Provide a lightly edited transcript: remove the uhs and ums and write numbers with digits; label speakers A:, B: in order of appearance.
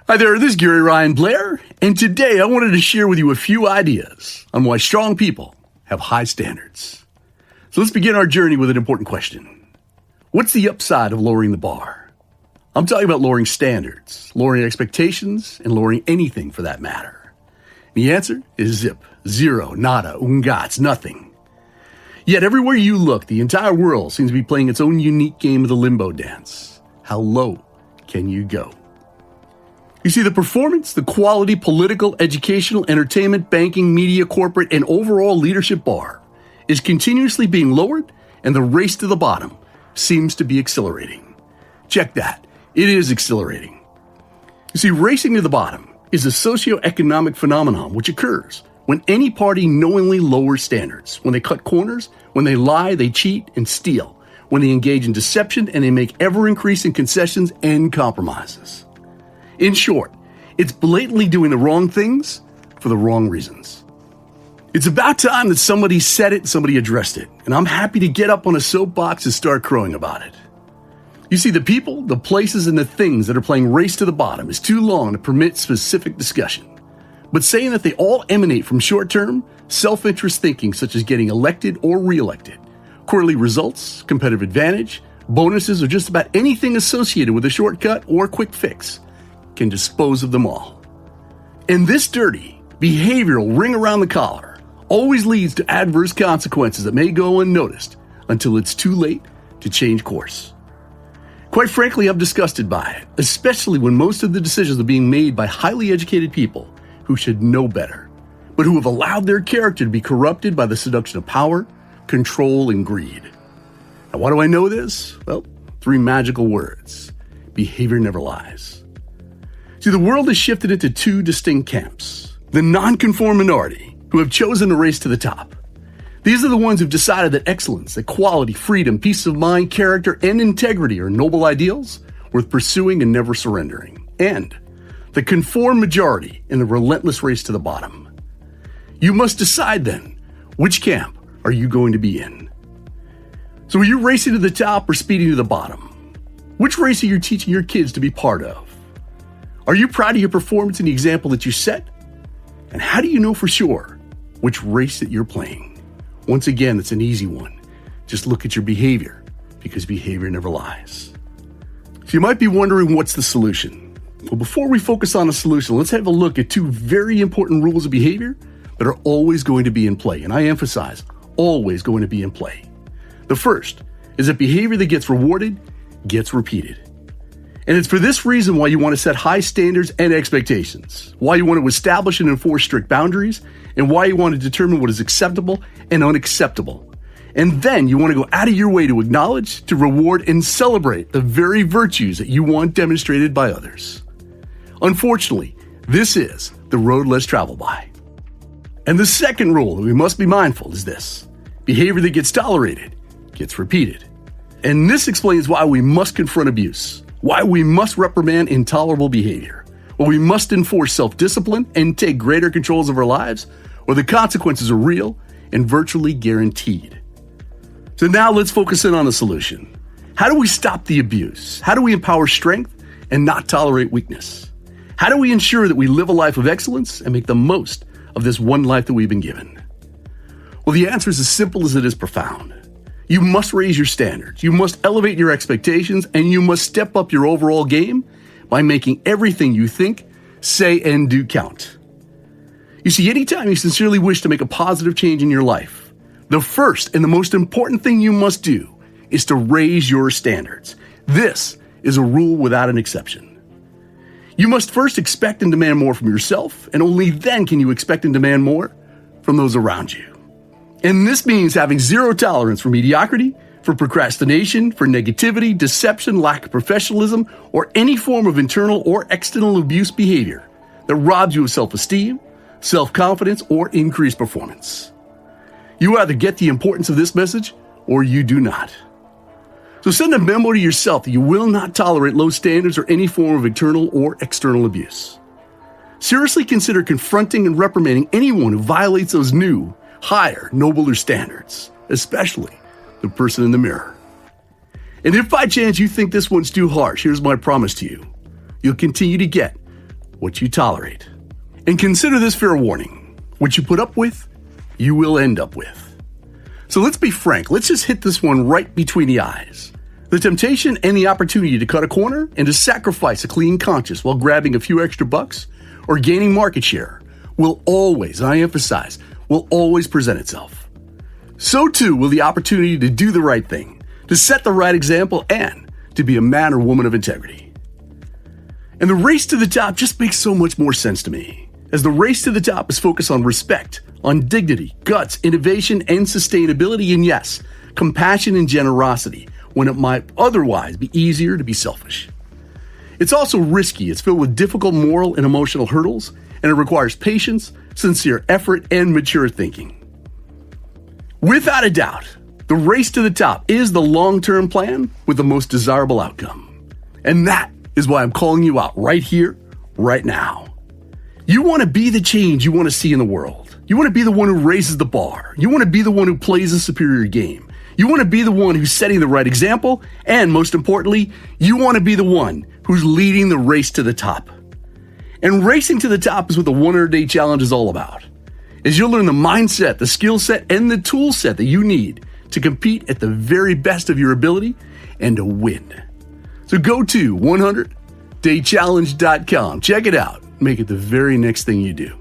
A: Hi there, this is Gary Ryan Blair, and today I wanted to share with you a few ideas on why strong people have high standards. So let's begin our journey with an important question. What's the upside of lowering the bar? I'm talking about lowering standards, lowering expectations, and lowering anything for that matter. The answer is zip, zero, nada, Oogatz, nothing. Yet everywhere you look, the entire world seems to be playing its own unique game of the Limbo dance. How low can you go? You see, the performance, the quality, political, educational, entertainment, banking, media, corporate, and overall leadership bar is continuously being lowered, and the race to the bottom seems to be accelerating. Check that. It is accelerating. You see, racing to the bottom is a socioeconomic phenomenon which occurs when any party knowingly lowers standards, when they cut corners, when they lie, they cheat, and steal, when they engage in deception, and they make ever-increasing concessions and compromises. In short, it's blatantly doing the wrong things for the wrong reasons. It's about time that somebody said it, somebody addressed it, and I'm happy to get up on a soapbox and start crowing about it. You see, the people, the places, and the things that are playing race to the bottom is too long to permit specific discussion. But saying that they all emanate from short-term, self-interest thinking such as getting elected or re-elected, quarterly results, competitive advantage, bonuses, or just about anything associated with a shortcut or quick fix can dispose of them all. And this dirty, behavioral ring around the collar always leads to adverse consequences that may go unnoticed until it's too late to change course. Quite frankly, I'm disgusted by it, especially when most of the decisions are being made by highly educated people who should know better, but who have allowed their character to be corrupted by the seduction of power, control, and greed. Now, why do I know this? Well, 3 magical words. Behavior never lies. See, the world has shifted into 2 distinct camps. The non-conform minority, who have chosen to race to the top. These are the ones who've decided that excellence, equality, freedom, peace of mind, character, and integrity are noble ideals worth pursuing and never surrendering. And the conform majority in the relentless race to the bottom. You must decide then, which camp are you going to be in? So are you racing to the top or speeding to the bottom? Which race are you teaching your kids to be part of? Are you proud of your performance and the example that you set? And how do you know for sure which race that you're playing? Once again, it's an easy one. Just look at your behavior, because behavior never lies. So you might be wondering, what's the solution? Well, before we focus on a solution, let's have a look at 2 very important rules of behavior that are always going to be in play. And I emphasize, always going to be in play. The first is that behavior that gets rewarded gets repeated. And it's for this reason why you want to set high standards and expectations, why you want to establish and enforce strict boundaries, and why you want to determine what is acceptable and unacceptable. And then you want to go out of your way to acknowledge, to reward, and celebrate the very virtues that you want demonstrated by others. Unfortunately, this is the road less traveled by. And the second rule that we must be mindful is this: behavior that gets tolerated gets repeated. And this explains why we must confront abuse, why we must reprimand intolerable behavior, why we must enforce self-discipline and take greater controls of our lives, where the consequences are real and virtually guaranteed. So now let's focus in on the solution. How do we stop the abuse? How do we empower strength and not tolerate weakness? How do we ensure that we live a life of excellence and make the most of this one life that we've been given? Well, the answer is as simple as it is profound. You must raise your standards, you must elevate your expectations, and you must step up your overall game by making everything you think, say, and do count. You see, anytime you sincerely wish to make a positive change in your life, the first and the most important thing you must do is to raise your standards. This is a rule without an exception. You must first expect and demand more from yourself, and only then can you expect and demand more from those around you. And this means having zero tolerance for mediocrity, for procrastination, for negativity, deception, lack of professionalism, or any form of internal or external abuse behavior that robs you of self-esteem, self-confidence, or increased performance. You either get the importance of this message or you do not. So send a memo to yourself that you will not tolerate low standards or any form of internal or external abuse. Seriously consider confronting and reprimanding anyone who violates those new, higher, nobler standards, especially the person in the mirror. And if by chance you think this one's too harsh, here's my promise to you. You'll continue to get what you tolerate. And consider this fair warning. What you put up with, you will end up with. So let's be frank. Let's just hit this one right between the eyes. The temptation and the opportunity to cut a corner and to sacrifice a clean conscience while grabbing a few extra bucks or gaining market share will always, and I emphasize, will always present itself. So too will the opportunity to do the right thing, to set the right example, and to be a man or woman of integrity. And the race to the top just makes so much more sense to me, as the race to the top is focused on respect, on dignity, guts, innovation, and sustainability, and yes, compassion and generosity, when it might otherwise be easier to be selfish. It's also risky. It's filled with difficult moral and emotional hurdles, and it requires patience, sincere effort, and mature thinking. Without a doubt, the race to the top is the long-term plan with the most desirable outcome. And that is why I'm calling you out right here, right now. You want to be the change you want to see in the world. You want to be the one who raises the bar. You want to be the one who plays a superior game. You want to be the one who's setting the right example. And most importantly, you want to be the one who's leading the race to the top. And racing to the top is what the 100-day challenge is all about. As you'll learn the mindset, the skill set, and the tool set that you need to compete at the very best of your ability and to win. So go to 100daychallenge.com. Check it out. Make it the very next thing you do.